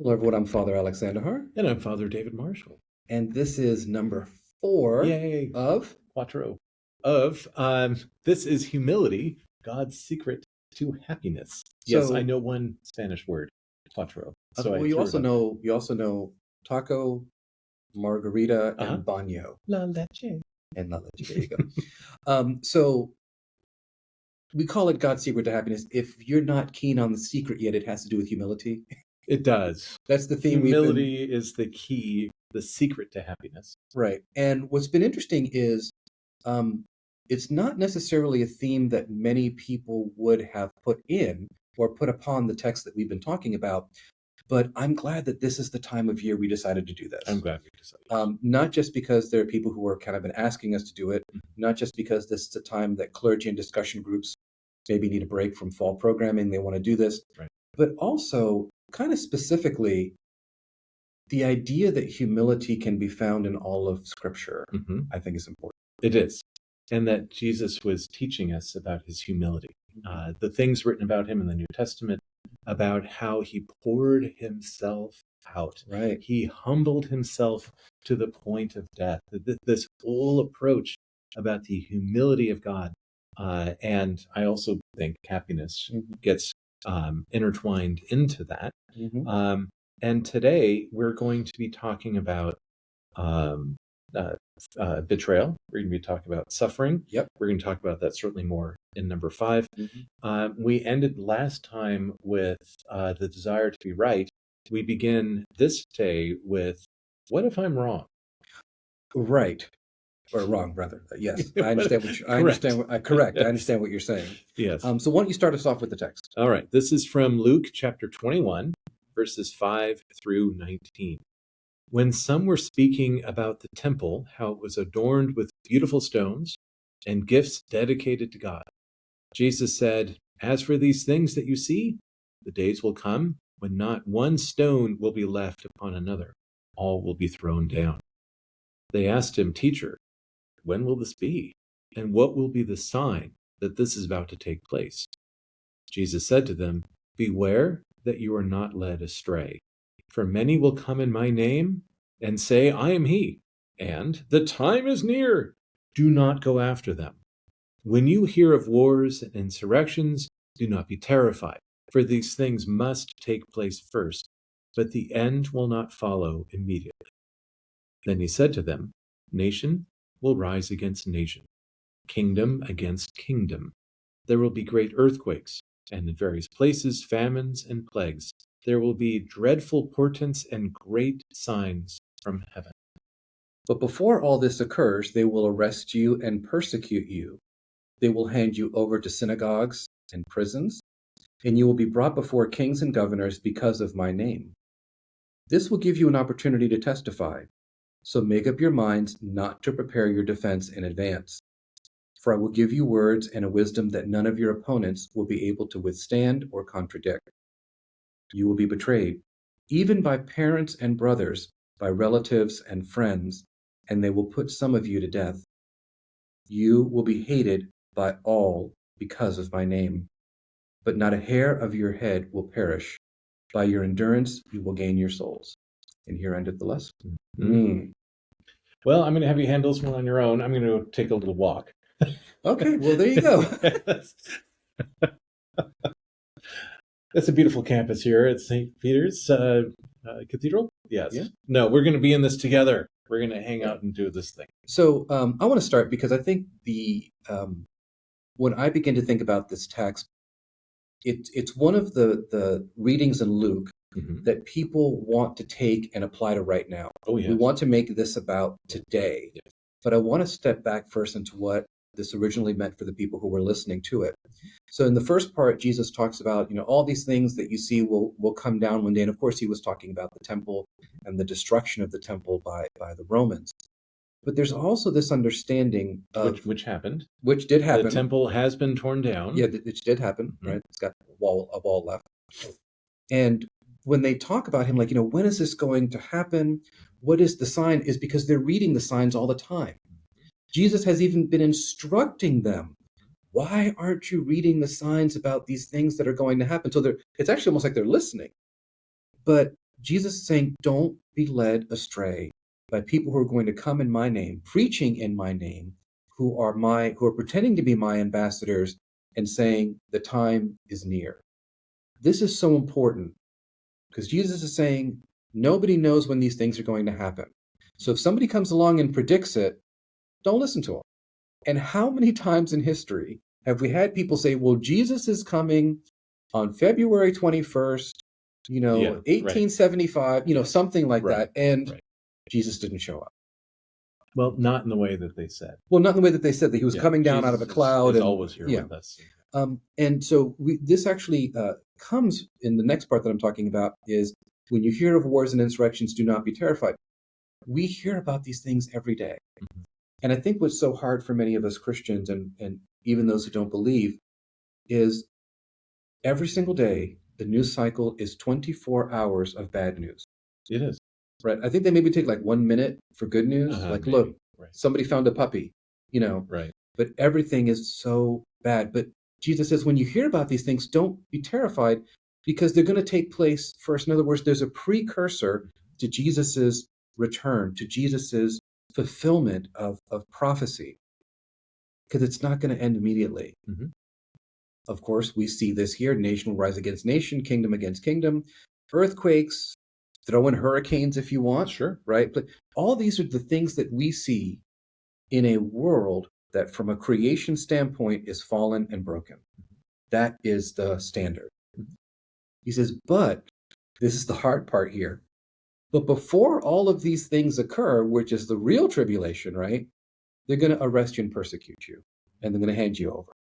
Hello, everyone. I'm Father Alexander Hart, And I'm Father David Marshall. and this is number 4 Yay! of. Quattro. Of This is humility, God's secret to happiness. Yes, I So, know one Spanish word, quattro. So I well, you threw it also out there. know taco, margarita, Uh-huh. and baño, La leche. and la leche. There you go. So we call it God's secret to happiness. If you're not keen on the secret yet, it has to do with humility. It does. That's the theme we've been. Humility is the key, the secret to happiness. Right. And what's been interesting is, um, it's not necessarily a theme that many people would have put in or put upon the text that we've been talking about. But I'm glad that this is the time of year we decided to do this. I'm glad we decided. Not just because there are people who are kind of been asking us to do it, not just because this is a time that clergy and discussion groups maybe need a break from fall programming, they want to do this, Right. but also kind of specifically the idea that humility can be found in all of Scripture, Mhm. I think is important. It is. And that Jesus was teaching us about his humility. The things written about him in the New Testament, about how he poured himself out. Right. He humbled himself to the point of death. This whole approach about the humility of God. And I also think happiness Mhm. gets intertwined into that. Mhm. And today we're going to be talking about um, betrayal. We're going to be talking about suffering. Yep. We're going to talk about that certainly more in number 5. Mhm. We ended last time with the desire to be right. We begin this day with, what if I'm wrong? Right. Or wrong, rather. Yes, I What- understand what you. I Correct. understand. Correct. I Yes. understand what you're saying. Yes. So why don't you start us off with the text? All right. This is from Luke chapter 21, verses 5 through 19. When some were speaking about the temple, how it was adorned with beautiful stones and gifts dedicated to God, Jesus said, "As for these things that you see, the days will come when not one stone will be left upon another. All will be thrown down." They asked him, "Teacher, when will this be? And what will be the sign that this is about to take place?" Jesus said to them, "Beware that you are not led astray. For many will come in my name and say, 'I am he,' and 'the time is near.' Do not go after them. When you hear of wars and insurrections, do not be terrified, for these things must take place first, but the end will not follow immediately." Then he said to them, "Nation will rise against nation, kingdom against kingdom. There will be great earthquakes, and in various places famines and plagues. There will be dreadful portents and great signs from heaven." But before all this occurs, they will arrest you and persecute you. They will hand you over to synagogues and prisons, and you will be brought before kings and governors because of my name. This will give you an opportunity to testify. So make up your minds not to prepare your defense in advance. For I will give you words and a wisdom that none of your opponents will be able to withstand or contradict. You will be betrayed, even by parents and brothers, by relatives and friends, and they will put some of you to death. You will be hated by all because of my name, but not a hair of your head will perish. By your endurance, you will gain your souls. And here ended the lesson. Mm. Well, I'm going to have you handle this one on your own. I'm going to go take a little walk. Okay, well, there you go. That's a beautiful campus here at St. Peter's Cathedral. Yes. Yeah. No, we're going to be in this together. We're going to hang out and do this thing. So I want to start because I think when I begin to think about this text, it's one of the readings in Luke that people want to take and apply to right now. Oh, yes. We want to make this about today. Yes. But I want to step back first into what this originally meant for the people who were listening to it. So in the first part, Jesus talks about, all these things that you see will come down one day. And of course, he was talking about the temple and the destruction of the temple by the Romans. But there's also this understanding of Which happened. which did happen. The temple has been torn down. Yeah, which did happen, right? It's got a wall left. And when they talk about him, like, when is this going to happen? What is the sign? Is because they're reading the signs all the time. Jesus has even been instructing them. Why aren't you reading the signs about these things that are going to happen? So it's actually almost like they're listening. But Jesus is saying, don't be led astray by people who are going to come in my name, preaching in my name, who are pretending to be my ambassadors and saying the time is near. This is so important because Jesus is saying nobody knows when these things are going to happen. So if somebody comes along and predicts it, don't listen to them. And how many times in history have we had people say, well, Jesus is coming on February 21st, Yeah, right. 1875, something like Right, that. And right. Jesus didn't show up. Well, not in the way that they said. Well, not in the way that they said that he was Yeah, coming down out of a Jesus cloud. is And always here yeah. with us. And so this actually comes in the next part that I'm talking about is when you hear of wars and insurrections, do not be terrified. We hear about these things every day. Mhm. And I think what's so hard for many of us Christians and even those who don't believe is every single day, the news cycle is 24 hours of bad news. It is. Right. I think they maybe take like 1 minute for good news. Like, Maybe. look, Right. somebody found a puppy, Right. but everything is so bad. But Jesus says, when you hear about these things, don't be terrified because they're going to take place first. In other words, there's a precursor to Jesus's return, to Jesus's fulfillment of prophecy, because it's not going to end immediately. Mm-hmm. Of course, we see this here. Nation will rise against nation, kingdom against kingdom, earthquakes, throw in hurricanes if you want. Sure. Right? But all these are the things that we see in a world that from a creation standpoint is fallen and broken. That is the standard. He says, but this is the hard part here. But before all of these things occur, which is the real tribulation, right? They're going to arrest you and persecute you, and they're going to hand you over.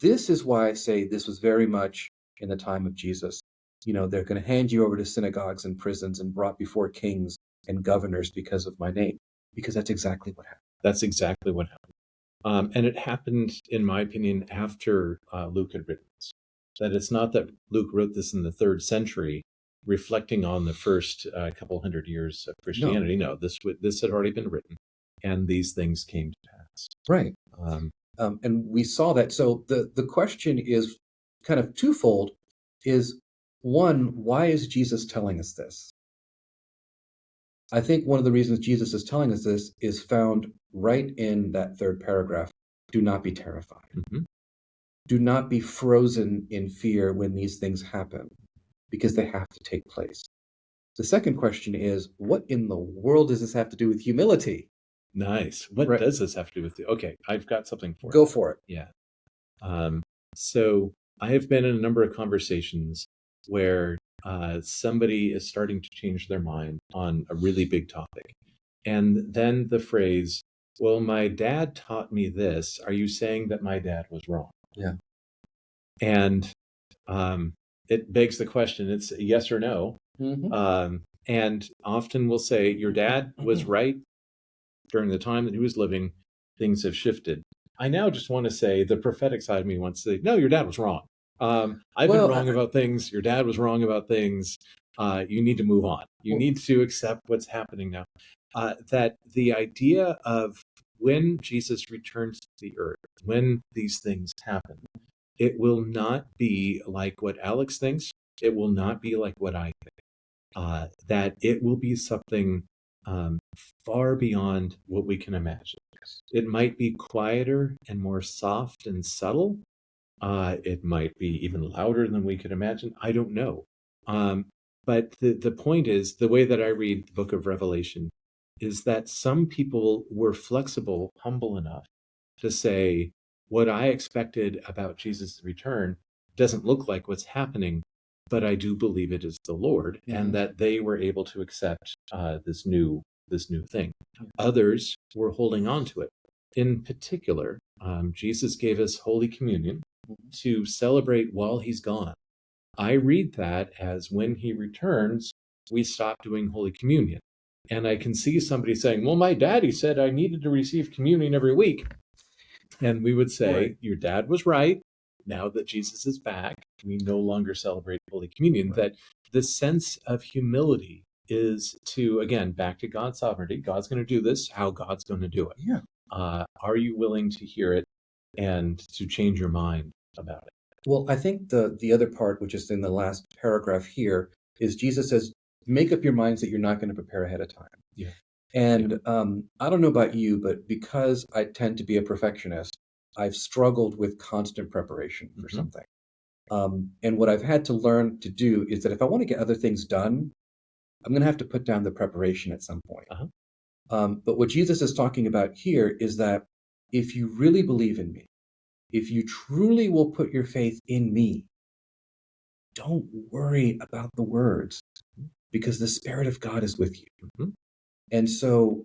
This is why I say this was very much in the time of Jesus. They're going to hand you over to synagogues and prisons and brought before kings and governors because of my name, because that's exactly what happened. That's exactly what happened. And it happened, in my opinion, after Luke had written this. That it's not that Luke wrote this in the 3rd century, reflecting on the first couple hundred years of Christianity. No, this had already been written, and these things came to pass. Right. And we saw that. So the question is kind of twofold. Is one, why is Jesus telling us this? I think one of the reasons Jesus is telling us this is found right in that 3rd paragraph. Do not be terrified. Mm-hmm. Do not be frozen in fear when these things happen, because they have to take place. The second question is, what in the world does this have to do with humility? Nice. What does this have to do with you? Okay, I've got something for you. Go for it. Yeah. So I have been in a number of conversations where somebody is starting to change their mind on a really big topic. And then the phrase, well, my dad taught me this. Are you saying that my dad was wrong? Yeah. And it begs the question, it's a yes or no. Mm-hmm. And often we'll say, your dad was right during the time that he was living. Things have shifted. I now just want to say the prophetic side of me wants to say, no, your dad was wrong. I've been wrong about things. Your dad was wrong about things. You need to move on. You need to accept what's happening now. That the idea of when Jesus returns to the earth, when these things happen, it will not be like what Alex thinks. It will not be like what I think. That it will be something far beyond what we can imagine. It might be quieter and more soft and subtle. It might be even louder than we could imagine. I don't know. But the point is, the way that I read the book of Revelation is that some people were flexible, humble enough to say, what I expected about Jesus' return doesn't look like what's happening, but I do believe it is the Lord, and that they were able to accept this new thing. Others were holding on to it. In particular, Jesus gave us Holy Communion to celebrate while he's gone. I read that as when he returns, we stop doing Holy Communion. And I can see somebody saying, well, my daddy said I needed to receive communion every week. And we would say, your dad was right. Now that Jesus is back, we no longer celebrate Holy Communion. That the sense of humility is to, again, back to God's sovereignty. God's going to do this, how God's going to do it. Yeah. Are you willing to hear it and to change your mind about it? Well, I think the other part, which is in the last paragraph here, is Jesus says, make up your minds that you're not going to prepare ahead of time. Yeah. And I don't know about you, but because I tend to be a perfectionist, I've struggled with constant preparation for Mhm. something. And what I've had to learn to do is that if I want to get other things done, I'm going to have to put down the preparation at some point. Uh-huh. But what Jesus is talking about here is that if you really believe in me, if you truly will put your faith in me, don't worry about the words because the Spirit of God is with you. Mhm. And so,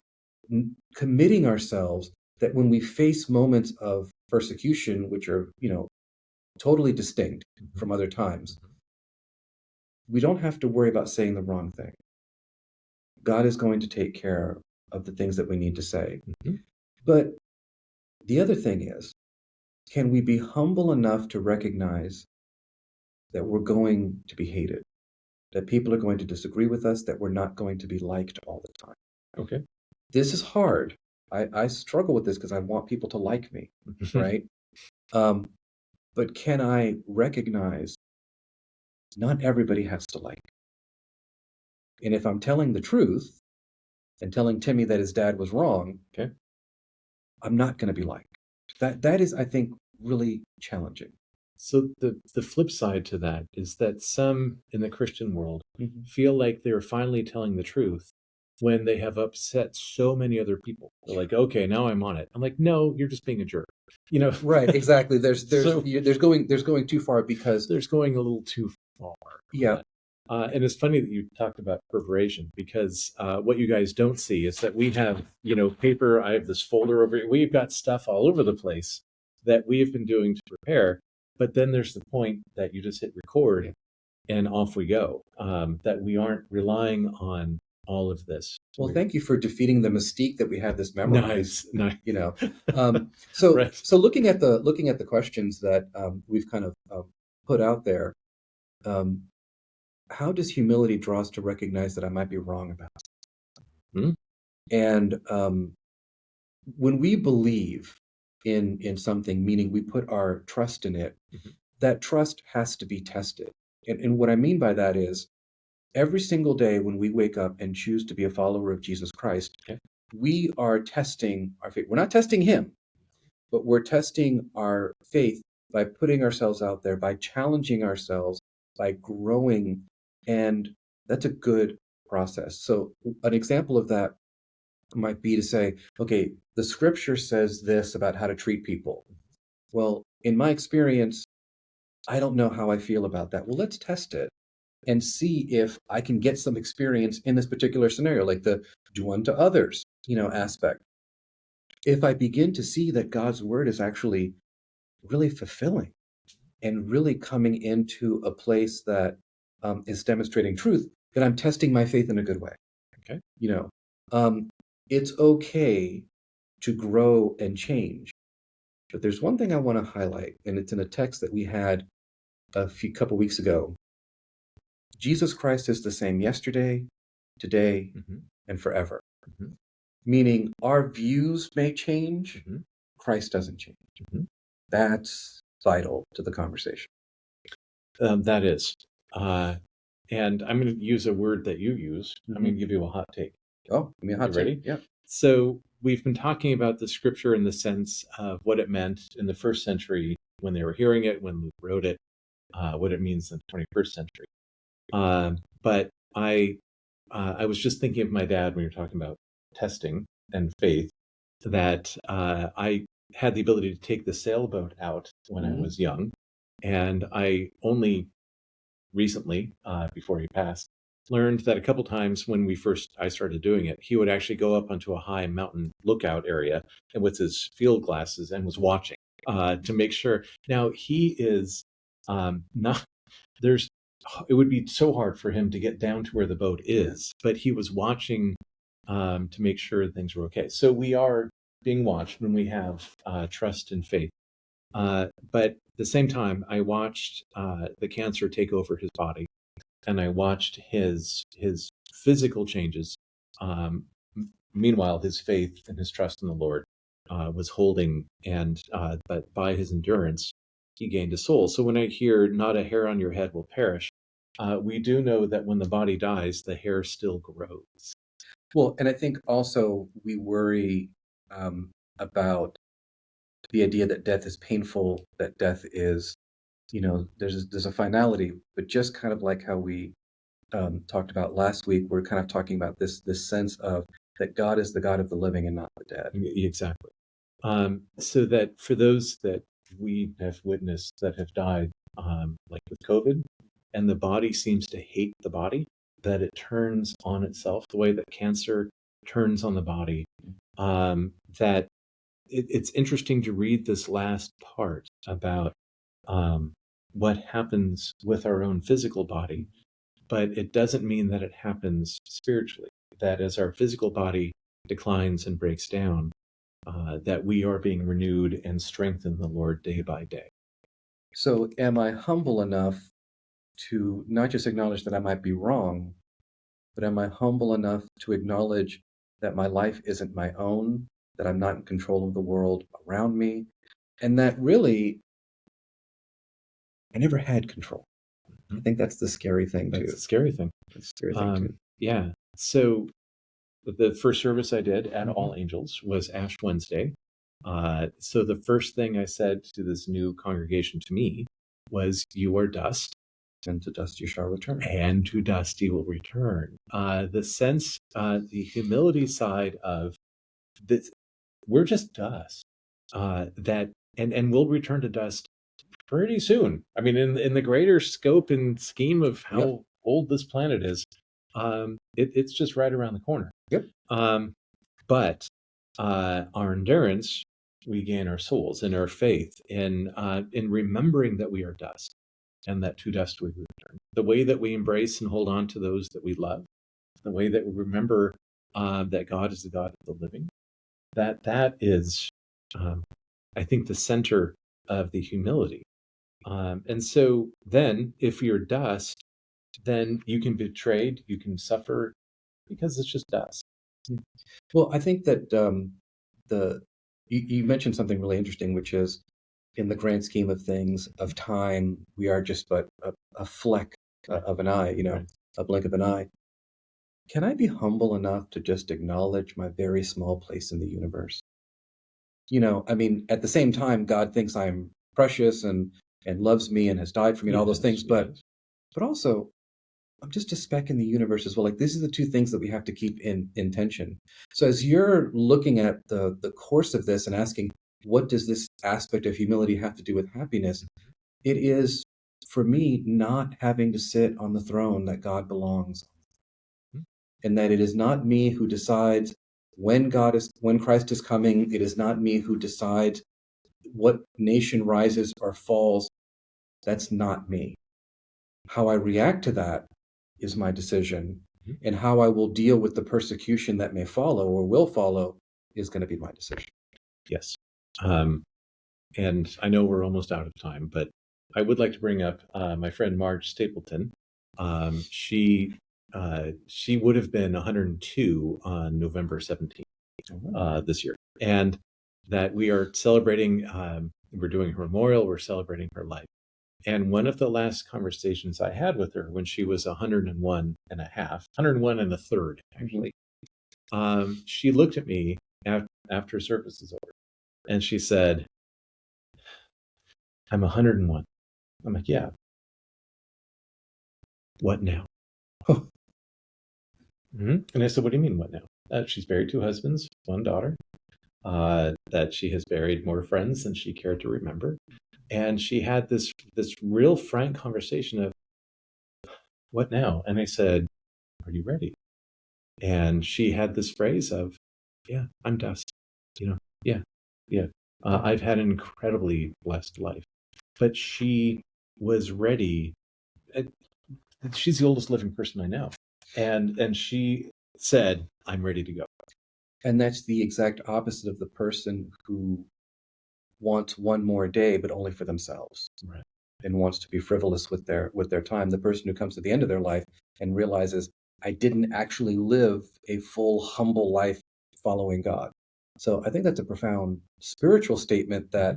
committing ourselves that when we face moments of persecution, which are, totally distinct Mhm. from other times, Mhm. we don't have to worry about saying the wrong thing. God is going to take care of the things that we need to say. Mhm. But the other thing is, can we be humble enough to recognize that we're going to be hated, that people are going to disagree with us, that we're not going to be liked all the time? Okay. This is hard. I struggle with this because I want people to like me, right? Um, but can I recognize not everybody has to like me? And if I'm telling the truth and telling Timmy that his dad was wrong, Okay. I'm not going to be liked. That is, I think, really challenging. So the flip side to that is that some in the Christian world Mhm. feel like they're finally telling the truth when they have upset so many other people. They're like, okay, now I'm on it. I'm like, no, you're just being a jerk. You know. Right, exactly. So There's going too far because there's going a little too far on yeah, that. And it's funny that you talked about preparation because what you guys don't see is that we have, paper. I have this folder over here. We've got stuff all over the place that we have been doing to prepare. But then there's the point that you just hit record and off we go. That we aren't relying on all of this. well, thank you for defeating the mystique that we have this memorized. Nice, nice. You know, so Right. so looking at the questions that we've kind of put out there, um, how does humility draw us to recognize that I might be wrong about Hmm? it? And when we believe in something, meaning we put our trust in it, Mhm. that trust has to be tested. And what I mean by that is every single day when we wake up and choose to be a follower of Jesus Christ, Okay. we are testing our faith. We're not testing him, but we're testing our faith by putting ourselves out there, by challenging ourselves, by growing. And that's a good process. So, an example of that might be to say, okay, the scripture says this about how to treat people. Well, in my experience, I don't know how I feel about that. Well, let's test it and see if I can get some experience in this particular scenario, like the do unto others, aspect. If I begin to see that God's word is actually really fulfilling and really coming into a place that is demonstrating truth, then I'm testing my faith in a good way. Okay. You know, um, it's okay to grow and change. But there's one thing I want to highlight, and it's in a text that we had a few couple weeks ago. Jesus Christ is the same yesterday, today, Mhm. and forever. Mhm. Meaning our views may change, Mhm. Christ doesn't change. Mhm. That's vital to the conversation. That is. Uh, and I'm going to use a word that you use. I'm going Hmm. to give you a hot take. Oh, give me a You hot take. ready? Yeah. So, we've been talking about the scripture in the sense of what it meant in the first century when they were hearing it, when Luke wrote it, what it means in the 21st century. But I was just thinking of my dad when you're talking about testing and faith, that I had the ability to take the sailboat out when I Hmm. was young. And I only recently, before he passed, learned that a couple times when I started doing it, he would actually go up onto a high mountain lookout area and with his field glasses and was watching to make sure. Now he is not there's. It would be so hard for him to get down to where the boat is, but he was watching to make sure things were okay. So we are being watched when we have trust and faith. But at the same time, I watched the cancer take over his body, and I watched his physical changes. Um, Meanwhile, his faith and his trust in the Lord was holding, and but by his endurance, he gained a soul. So when I hear "not a hair on your head will perish," We do know that when the body dies, the hair still grows. Well, and I think also we worry about the idea that death is painful, that death is, there's a finality, but just kind of like how we talked about last week, we're kind of talking about this sense of that God is the God of the living and not the dead. Exactly. So that for those that we have witnessed that have died, like with COVID, and the body seems to hate the body, that it turns on itself the way that cancer turns on the body. That it's interesting to read this last part about um, what happens with our own physical body, but it doesn't mean that it happens spiritually. That as our physical body declines and breaks down, that we are being renewed and strengthened in the Lord day by day. So, am I humble enough to not just acknowledge that I might be wrong, but am I humble enough to acknowledge that my life isn't my own, that I'm not in control of the world around me, and that really I never had control? I think that's the scary thing That's too. a scary thing. That's the scary thing too. Yeah. So the first service I did at Mhm. All Angels was Ash Wednesday. So the first thing I said to this new congregation to me was, "You are dust, And to dust you shall return. and to dust you will return." The sense, the humility side of this, we're just dust. That and we'll return to dust pretty soon. I mean, in the greater scope and scheme of how Yep. old this planet is, it's just right around the corner. Yep. Um, but our endurance, we gain our souls and our faith in remembering that we are dust and that to dust we return. The way that we embrace and hold on to those that we love, the way that we remember that God is the God of the living, that is, um, I think, the center of the humility. And so then, if you're dust, then you can be betrayed, you can suffer because it's just dust. Yeah. Well, I think that the you mentioned something really interesting, which is in the grand scheme of things, of time, we are just but a fleck Right. of an eye, Right. a blink of an eye. Can I be humble enough to just acknowledge my very small place in the universe? I mean, at the same time, God thinks I'm precious and loves me and has died for me and all those things, but also I'm just a speck in the universe as well. Like these are the two things that we have to keep in tension. So as you're looking at the course of this and asking, what does this aspect of humility have to do with happiness? It is for me not having to sit on the throne that God belongs, Mhm. and that it is not me who decides when Christ is coming. It is not me who decides what nation rises or falls. That's not me. How I react to that is my decision, Mhm. and how I will deal with the persecution that may follow or will follow is going to be my decision. Yes. Um, and I know we're almost out of time, but I would like to bring up my friend Marge Stapleton. She would have been 102 on November 17th this year, and that we are celebrating. We're doing her memorial. We're celebrating her life. And one of the last conversations I had with her when she was 101 and a half, 101 and a third, actually, she looked at me after service is over and she said, "I'm 101." I'm like, "Yeah, what now?" And I said, "What do you mean, what now?" She's married 2 husbands, 1 daughter, that she has buried more friends than she cared to remember. And she had this real frank conversation of, "What now?" And I said, "Are you ready?" And she had this phrase of, "Yeah, I'm dust. Yeah, yeah. I've had an incredibly blessed life." But she was ready. uh, She's the oldest living person I know. And she said, "I'm ready to go." And that's the exact opposite of the person who wants one more day, but only for themselves, Right. and wants to be frivolous with their time. The person who comes to the end of their life and realizes, I didn't actually live a full, humble life following God. So I think that's a profound spiritual statement that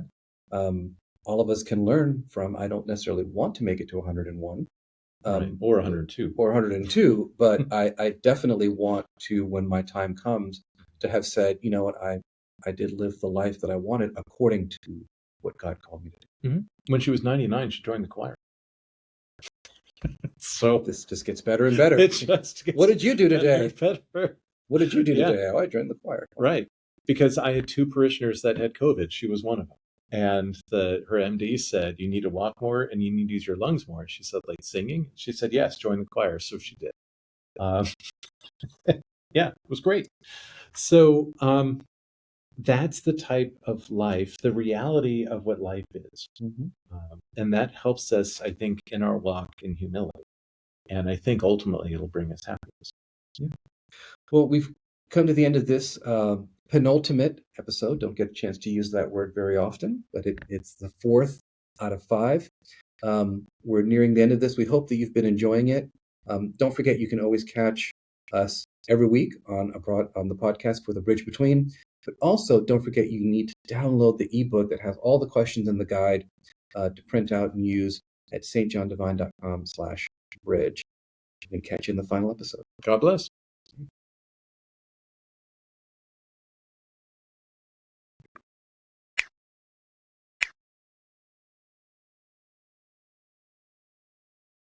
all of us can learn from. I don't necessarily want to make it to 101, Right. Or 102. or 102. But I definitely want to, when my time comes, to have said, you know what, I did live the life that I wanted according to what God called me to do. Mm-hmm. When she was 99, she joined the choir. So This just gets better and better. it just gets What did you do today? better. What did you do Yeah. today? Oh, I joined the choir. Right. Because I had 2 parishioners that had COVID. She was one of them. And her MD said, you need to walk more and you need to use your lungs more. She said, like singing? She said, yes, join the choir. So she did. Um, yeah, it was great. So that's the type of life, the reality of what life is. Mm-hmm. And that helps us, I think, in our walk in humility. And I think ultimately it'll bring us happiness. Yeah. Well, we've come to the end of this penultimate episode. Don't get a chance to use that word very often, but it's the 4th out of 5. We're nearing the end of this. We hope that you've been enjoying it. Don't forget, you can always catch us every week on the podcast for The Bridge Between. But also, don't forget, you need to download the ebook that has all the questions in the guide to print out and use at stjohndivine.com/bridge. We can catch you in the final episode. God bless.